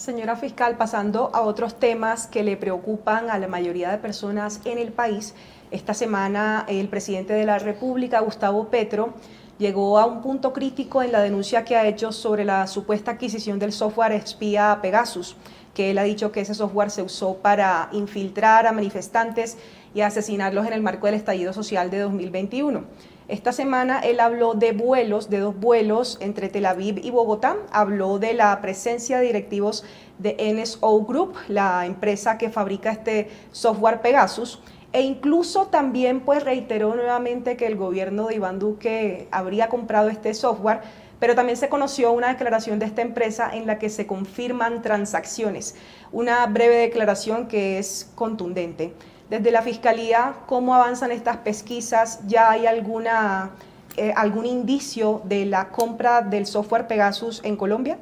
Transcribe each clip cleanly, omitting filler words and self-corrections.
Señora fiscal, pasando a otros temas que le preocupan a la mayoría de personas en el país, esta semana el presidente de la República, Gustavo Petro, llegó a un punto crítico en la denuncia que ha hecho sobre la supuesta adquisición del software espía Pegasus, que él ha dicho que ese software se usó para infiltrar a manifestantes y asesinarlos en el marco del estallido social de 2021. Esta semana él habló de vuelos, de 2 vuelos entre Tel Aviv y Bogotá, habló de la presencia de directivos de NSO Group, la empresa que fabrica este software Pegasus, e incluso también pues reiteró nuevamente que el gobierno de Iván Duque habría comprado este software, pero también se conoció una declaración de esta empresa en la que se confirman transacciones, una breve declaración que es contundente. Desde la Fiscalía, ¿cómo avanzan estas pesquisas? ¿Ya hay algún indicio de la compra del software Pegasus en Colombia?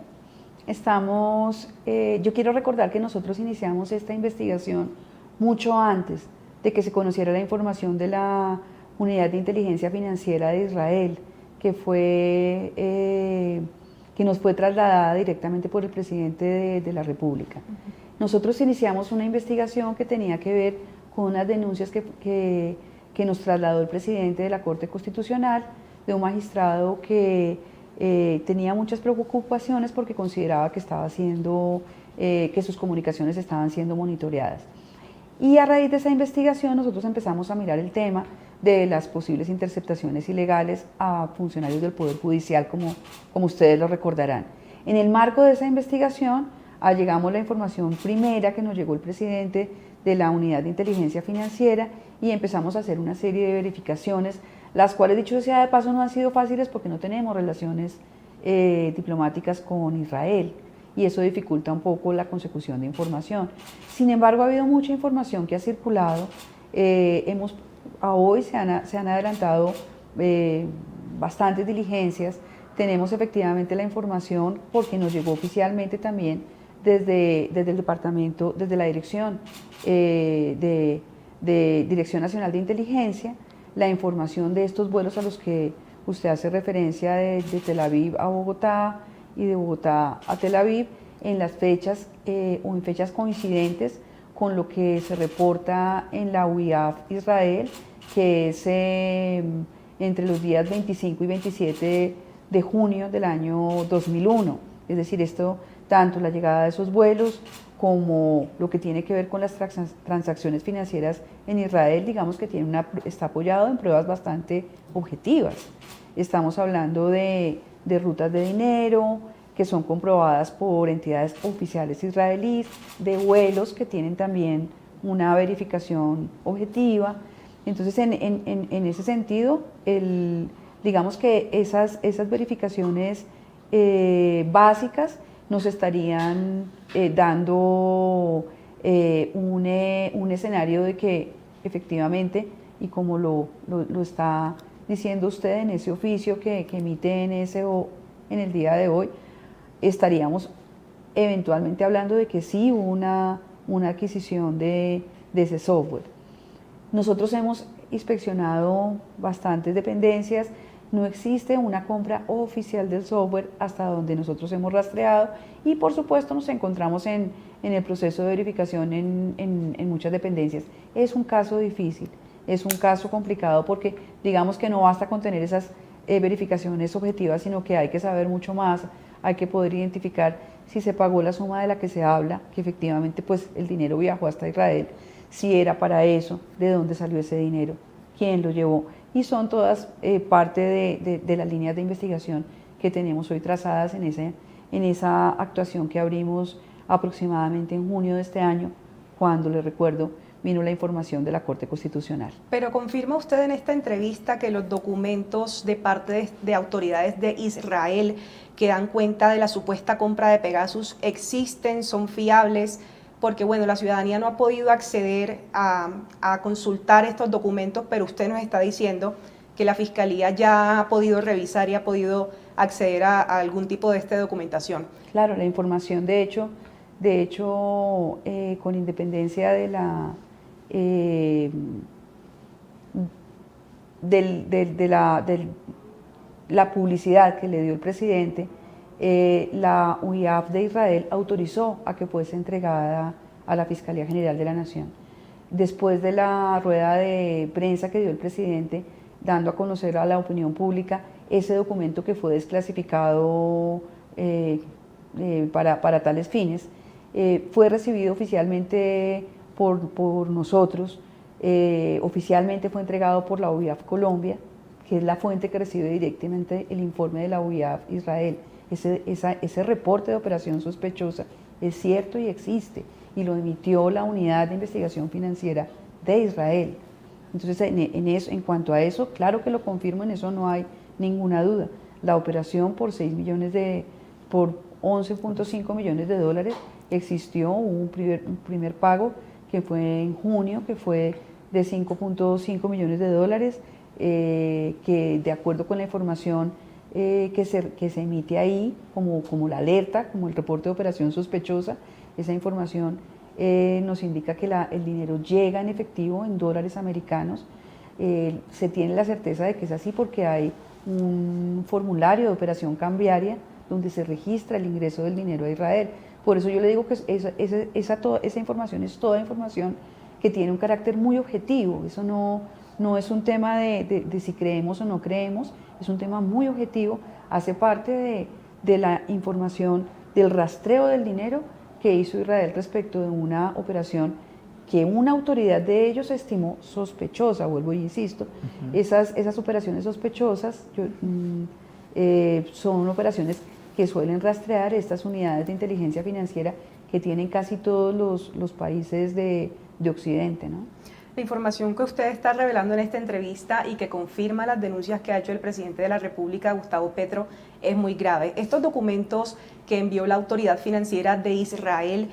Yo quiero recordar que nosotros iniciamos esta investigación mucho antes de que se conociera la información de la Unidad de Inteligencia Financiera de Israel, que nos fue trasladada directamente por el presidente de la República. Nosotros iniciamos una investigación que tenía que ver con unas denuncias que nos trasladó el presidente de la Corte Constitucional, de un magistrado que tenía muchas preocupaciones porque consideraba que que sus comunicaciones estaban siendo monitoreadas. Y a raíz de esa investigación nosotros empezamos a mirar el tema de las posibles interceptaciones ilegales a funcionarios del Poder Judicial, como ustedes lo recordarán. En el marco de esa investigación allegamos la información primera que nos llegó el presidente de la Unidad de Inteligencia Financiera y empezamos a hacer una serie de verificaciones, las cuales, dicho sea de paso, no han sido fáciles porque no tenemos relaciones diplomáticas con Israel y eso dificulta un poco la consecución de información. Sin embargo, ha habido mucha información que ha circulado. A hoy se han adelantado bastantes diligencias. Tenemos efectivamente la información porque nos llegó oficialmente también desde el departamento, desde la Dirección Dirección Nacional de Inteligencia, la información de estos vuelos a los que usted hace referencia de Tel Aviv a Bogotá y de Bogotá a Tel Aviv en las fechas o en fechas coincidentes con lo que se reporta en la UIAF Israel, que es entre los días 25 y 27 de junio del año 2001. Es decir, esto, tanto la llegada de esos vuelos como lo que tiene que ver con las transacciones financieras en Israel, digamos que está apoyado en pruebas bastante objetivas. Estamos hablando de rutas de dinero que son comprobadas por entidades oficiales israelíes, de vuelos que tienen también una verificación objetiva. Entonces, en ese sentido, digamos que esas verificaciones básicas nos estarían dando un escenario de que efectivamente, y como lo está diciendo usted en ese oficio que emite NSO en el día de hoy, estaríamos eventualmente hablando de que sí hubo una adquisición de ese software. Nosotros hemos inspeccionado bastantes dependencias. No existe una compra oficial del software hasta donde nosotros hemos rastreado y por supuesto nos encontramos en el proceso de verificación en muchas dependencias. Es un caso difícil, es un caso complicado porque digamos que no basta con tener esas verificaciones objetivas, sino que hay que saber mucho más, hay que poder identificar si se pagó la suma de la que se habla, que efectivamente pues el dinero viajó hasta Israel, si era para eso, de dónde salió ese dinero, quién lo llevó. Y son todas parte de las líneas de investigación que tenemos hoy trazadas en esa actuación que abrimos aproximadamente en junio de este año, cuando, les recuerdo, vino la información de la Corte Constitucional. Pero confirma usted en esta entrevista que los documentos de parte de autoridades de Israel que dan cuenta de la supuesta compra de Pegasus existen, son fiables, porque bueno, la ciudadanía no ha podido acceder a consultar estos documentos, pero usted nos está diciendo que la Fiscalía ya ha podido revisar y ha podido acceder a algún tipo de esta documentación. Claro, la información de hecho con independencia de la publicidad que le dio el presidente la UIAF de Israel autorizó a que fuese entregada a la Fiscalía General de la Nación. Después de la rueda de prensa que dio el presidente, dando a conocer a la opinión pública ese documento que fue desclasificado para tales fines, fue recibido oficialmente por nosotros, oficialmente fue entregado por la UIAF Colombia, que es la fuente que recibe directamente el informe de la UIAF Israel. Ese reporte de operación sospechosa es cierto y existe, y lo emitió la Unidad de Investigación Financiera de Israel. Entonces, en cuanto a eso, claro que lo confirmo, en eso no hay ninguna duda. La operación por 11.5 millones de dólares existió, hubo un primer pago que fue en junio, que fue de 5.5 millones de dólares, que de acuerdo con la información que se emite ahí, como la alerta, como el reporte de operación sospechosa, esa información nos indica que el dinero llega en efectivo, en dólares americanos. Se tiene la certeza de que es así porque hay un formulario de operación cambiaria donde se registra el ingreso del dinero a Israel. Por eso yo le digo que esa información es toda información que tiene un carácter muy objetivo. Eso no es un tema de si creemos o no creemos, es un tema muy objetivo, hace parte de la información del rastreo del dinero que hizo Israel respecto de una operación que una autoridad de ellos estimó sospechosa, vuelvo y insisto. Esas operaciones sospechosas son operaciones que suelen rastrear estas unidades de inteligencia financiera que tienen casi todos los países de Occidente, ¿no? La información que usted está revelando en esta entrevista y que confirma las denuncias que ha hecho el presidente de la República, Gustavo Petro, es muy grave. Estos documentos que envió la autoridad financiera de Israel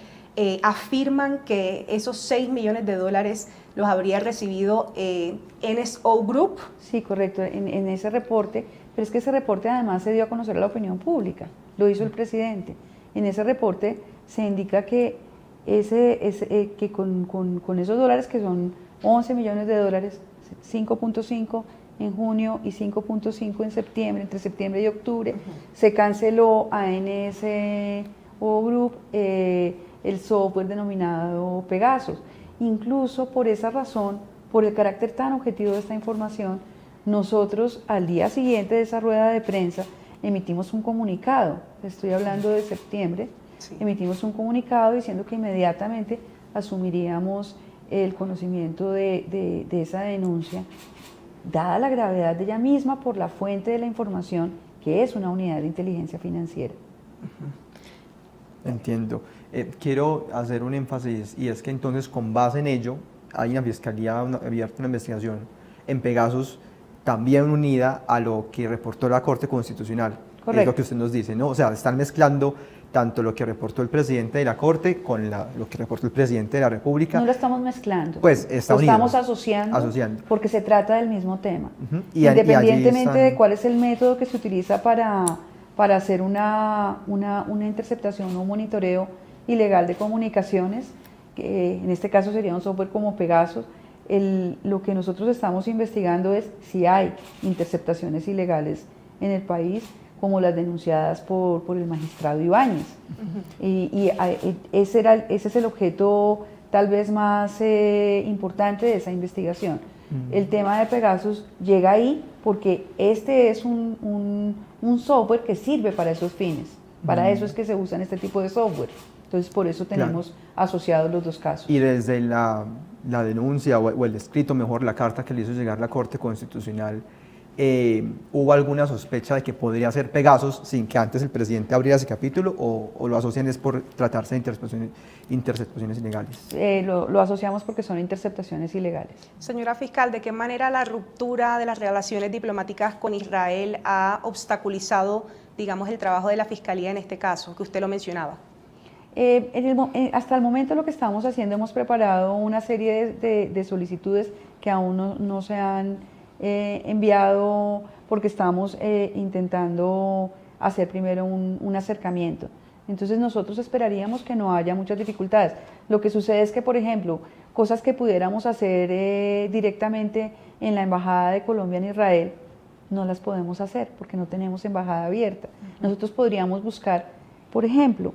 afirman que esos 6 millones de dólares los habría recibido NSO Group. Sí, correcto, en ese reporte, pero es que ese reporte además se dio a conocer a la opinión pública, lo hizo el presidente. En ese reporte se indica que con esos dólares, que son 11 millones de dólares, 5.5 en junio y 5.5 en septiembre, entre septiembre y octubre, se canceló a NSO Group el software denominado Pegasus. Incluso por esa razón, por el carácter tan objetivo de esta información, nosotros al día siguiente de esa rueda de prensa emitimos un comunicado, estoy hablando de septiembre, sí. Emitimos un comunicado diciendo que inmediatamente asumiríamos el conocimiento de esa denuncia, dada la gravedad de ella misma por la fuente de la información, que es una unidad de inteligencia financiera. Entiendo. Quiero hacer un énfasis, y es que entonces con base en ello hay una fiscalía abierta una investigación en Pegasus, también unida a lo que reportó la Corte Constitucional. Correcto. Es lo que usted nos dice, ¿no? O sea, están mezclando tanto lo que reportó el presidente de la Corte con lo que reportó el presidente de la República. No lo estamos mezclando. Pues está unido. Estamos asociando porque se trata del mismo tema. Independientemente de cuál es el método que se utiliza para hacer una interceptación o un monitoreo ilegal de comunicaciones, que en este caso sería un software como Pegasus, lo que nosotros estamos investigando es si hay interceptaciones ilegales en el país, como las denunciadas por el magistrado Ibáñez. Ese es el objeto tal vez más importante de esa investigación. El tema de Pegasus llega ahí porque este es un software que sirve para esos fines. Para eso es que se usan este tipo de software. Entonces, por eso tenemos asociados los dos casos. Y desde la denuncia o el escrito, mejor la carta que le hizo llegar la Corte Constitucional, ¿hubo alguna sospecha de que podría ser Pegasus sin que antes el presidente abriera ese capítulo, o lo asocian es por tratarse de interceptaciones ilegales? Lo asociamos porque son interceptaciones ilegales. Señora fiscal, ¿de qué manera la ruptura de las relaciones diplomáticas con Israel ha obstaculizado, digamos, el trabajo de la Fiscalía en este caso, que usted lo mencionaba? Hasta el momento lo que estamos haciendo, hemos preparado una serie de solicitudes que aún no se han enviado porque estamos intentando hacer primero un acercamiento. Entonces nosotros esperaríamos que no haya muchas dificultades. Lo que sucede es que, por ejemplo, cosas que pudiéramos hacer directamente en la Embajada de Colombia en Israel, no las podemos hacer porque no tenemos embajada abierta. Nosotros podríamos buscar, por ejemplo,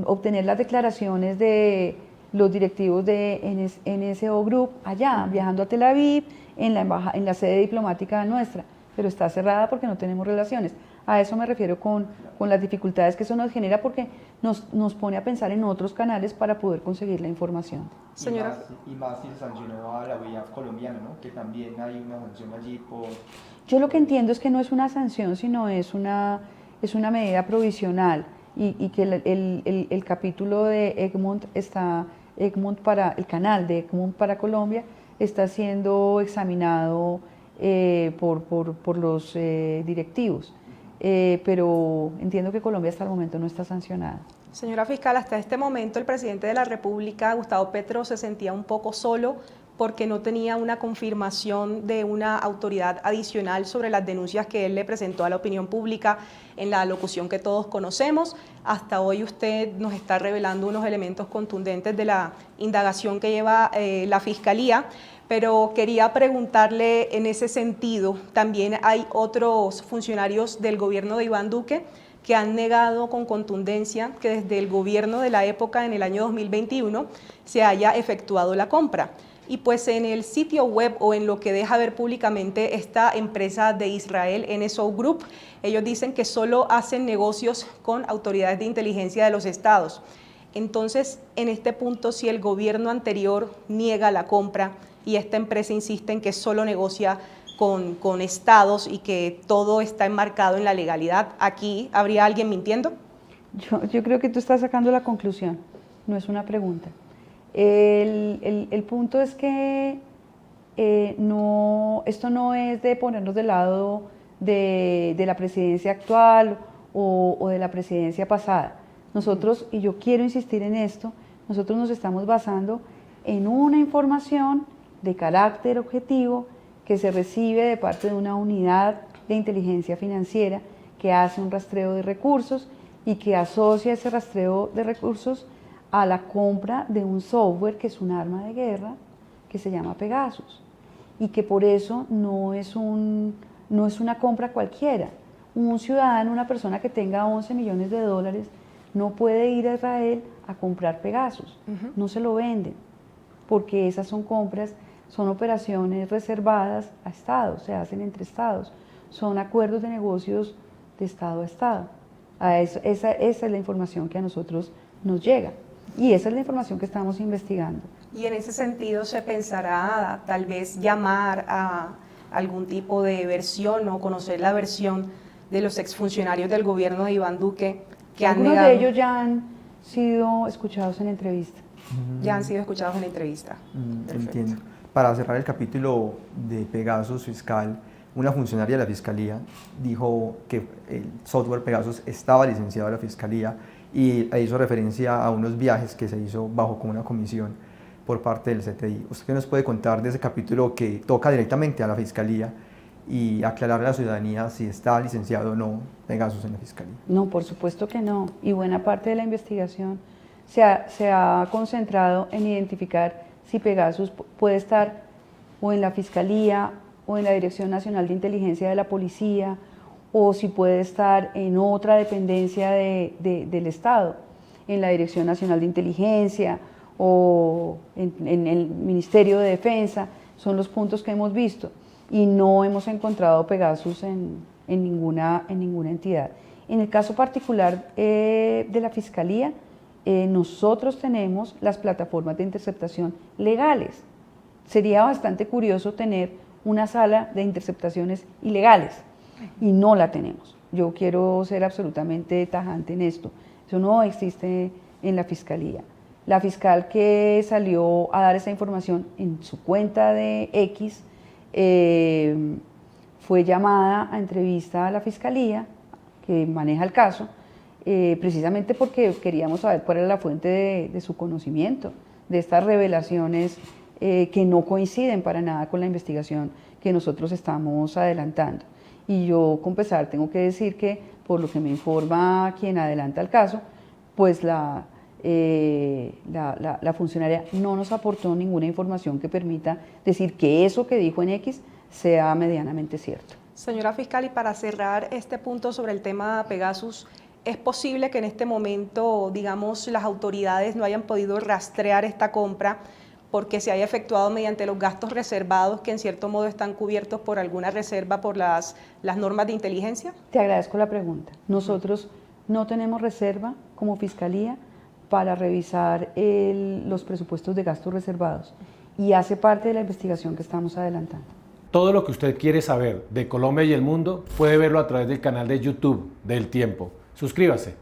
obtener las declaraciones de los directivos de NSO Group allá, viajando a Tel Aviv, en la sede diplomática nuestra, pero está cerrada porque no tenemos relaciones. A eso me refiero con las dificultades que eso nos genera, porque nos pone a pensar en otros canales para poder conseguir la información. Señora. Y más si se sancionó a la OIAF colombiana, ¿no? Que también hay una sanción allí por... Yo lo que entiendo es que no es una sanción, sino es una medida provisional, y que el capítulo de Egmont el canal de Egmont para Colombia está siendo examinado por los directivos, pero entiendo que Colombia hasta el momento no está sancionada. Señora fiscal, hasta este momento el presidente de la República, Gustavo Petro, se sentía un poco solo porque no tenía una confirmación de una autoridad adicional sobre las denuncias que él le presentó a la opinión pública en la alocución que todos conocemos. Hasta hoy usted nos está revelando unos elementos contundentes de la indagación que lleva la Fiscalía, pero quería preguntarle en ese sentido, también hay otros funcionarios del gobierno de Iván Duque que han negado con contundencia que desde el gobierno de la época, en el año 2021, se haya efectuado la compra. Y pues en el sitio web, o en lo que deja ver públicamente esta empresa de Israel, NSO Group, ellos dicen que solo hacen negocios con autoridades de inteligencia de los estados. Entonces, en este punto, si el gobierno anterior niega la compra y esta empresa insiste en que solo negocia con estados y que todo está enmarcado en la legalidad, ¿aquí habría alguien mintiendo? Yo creo que tú estás sacando la conclusión, no es una pregunta. El punto es que esto no es de ponernos del lado de la presidencia actual o de la presidencia pasada. Nosotros, y yo quiero insistir en esto, nosotros nos estamos basando en una información de carácter objetivo que se recibe de parte de una unidad de inteligencia financiera que hace un rastreo de recursos y que asocia ese rastreo de recursos a la compra de un software que es un arma de guerra que se llama Pegasus, y que por eso no es una compra cualquiera. Un ciudadano, una persona que tenga 11 millones de dólares no puede ir a Israel a comprar Pegasus, no se lo venden, porque esas son compras, son operaciones reservadas a estados, se hacen entre estados, son acuerdos de negocios de estado a estado. Esa es la información que a nosotros nos llega. Y esa es la información que estamos investigando. Y en ese sentido se pensará tal vez llamar a algún tipo de versión o conocer la versión de los exfuncionarios del gobierno de Iván Duque que han negado. Algunos de ellos ya han sido escuchados en entrevista. Ya han sido escuchados en entrevista. Entiendo. Para cerrar el capítulo de Pegasus fiscal, una funcionaria de la Fiscalía dijo que el software Pegasus estaba licenciado de la Fiscalía y hizo referencia a unos viajes que se hizo bajo como una comisión por parte del CTI. ¿Usted qué nos puede contar de ese capítulo que toca directamente a la Fiscalía y aclararle a la ciudadanía si está licenciado o no Pegasus en la Fiscalía? No, por supuesto que no. Y buena parte de la investigación se ha concentrado en identificar si Pegasus puede estar o en la Fiscalía o en la Dirección Nacional de Inteligencia de la Policía, o si puede estar en otra dependencia del Estado, en la Dirección Nacional de Inteligencia o en el Ministerio de Defensa. Son los puntos que hemos visto y no hemos encontrado Pegasus en ninguna entidad. En el caso particular de la Fiscalía, nosotros tenemos las plataformas de interceptación legales. Sería bastante curioso tener una sala de interceptaciones ilegales y no la tenemos. Yo quiero ser absolutamente tajante en esto. Eso no existe en la Fiscalía. La fiscal que salió a dar esa información en su cuenta de X fue llamada a entrevista a la Fiscalía que maneja el caso, precisamente porque queríamos saber cuál era la fuente de su conocimiento de estas revelaciones que no coinciden para nada con la investigación que nosotros estamos adelantando. Y yo, con pesar, tengo que decir que, por lo que me informa quien adelanta el caso, pues la funcionaria no nos aportó ninguna información que permita decir que eso que dijo en X sea medianamente cierto. Señora fiscal, y para cerrar este punto sobre el tema Pegasus, ¿es posible que en este momento, digamos, las autoridades no hayan podido rastrear esta compra porque se haya efectuado mediante los gastos reservados que en cierto modo están cubiertos por alguna reserva por las normas de inteligencia? Te agradezco la pregunta. Nosotros no tenemos reserva como Fiscalía para revisar los presupuestos de gastos reservados y hace parte de la investigación que estamos adelantando. Todo lo que usted quiere saber de Colombia y el mundo puede verlo a través del canal de YouTube del Tiempo. Suscríbase.